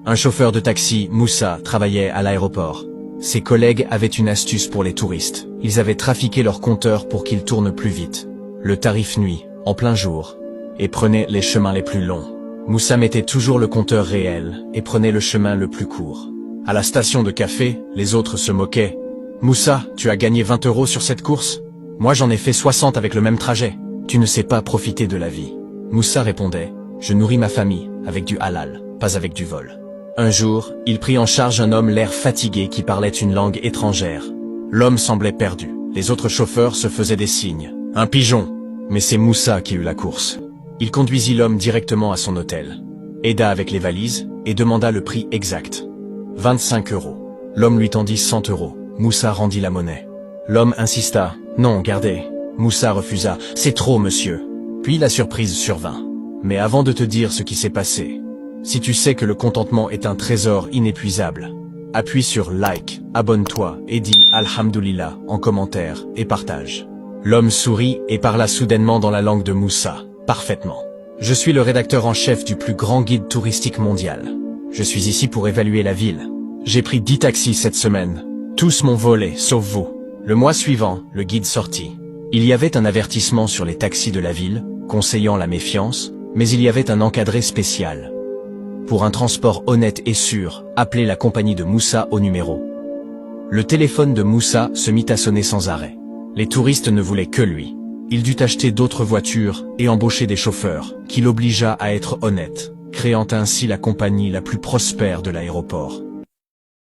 Un chauffeur de taxi, Moussa, travaillait à l'aéroport. Ses collègues avaient une astuce pour les touristes. Ils avaient trafiqué leur compteur pour qu'ils tournent plus vite. Le tarif nuit, en plein jour, et prenait les chemins les plus longs. Moussa mettait toujours le compteur réel et prenait le chemin le plus court. À la station de café, les autres se moquaient. « Moussa, tu as gagné 20 € sur cette course? Moi j'en ai fait 60 avec le même trajet. Tu ne sais pas profiter de la vie. » Moussa répondait « Je nourris ma famille avec du halal, pas avec du vol. » Un jour, il prit en charge un homme l'air fatigué qui parlait une langue étrangère. L'homme semblait perdu. Les autres chauffeurs se faisaient des signes. « Un pigeon !» Mais c'est Moussa qui eut la course. Il conduisit l'homme directement à son hôtel, aida avec les valises et demanda le prix exact. 25 €. L'homme lui tendit 100 €. Moussa rendit la monnaie. L'homme insista. « Non, gardez. » Moussa refusa. « C'est trop, monsieur. » Puis la surprise survint. Mais avant de te dire ce qui s'est passé, si tu sais que le contentement est un trésor inépuisable, appuie sur like, abonne-toi et dis Alhamdulillah en commentaire et partage. L'homme sourit et parla soudainement dans la langue de Moussa. Parfaitement. Je suis le rédacteur en chef du plus grand guide touristique mondial. Je suis ici pour évaluer la ville. J'ai pris 10 taxis cette semaine. Tous m'ont volé, sauf vous. Le mois suivant, le guide sortit. Il y avait un avertissement sur les taxis de la ville, conseillant la méfiance, mais il y avait un encadré spécial. Pour un transport honnête et sûr, appelez la compagnie de Moussa au numéro. Le téléphone de Moussa se mit à sonner sans arrêt. Les touristes ne voulaient que lui. Il dut acheter d'autres voitures et embaucher des chauffeurs, qui l'obligea à être honnête, créant ainsi la compagnie la plus prospère de l'aéroport.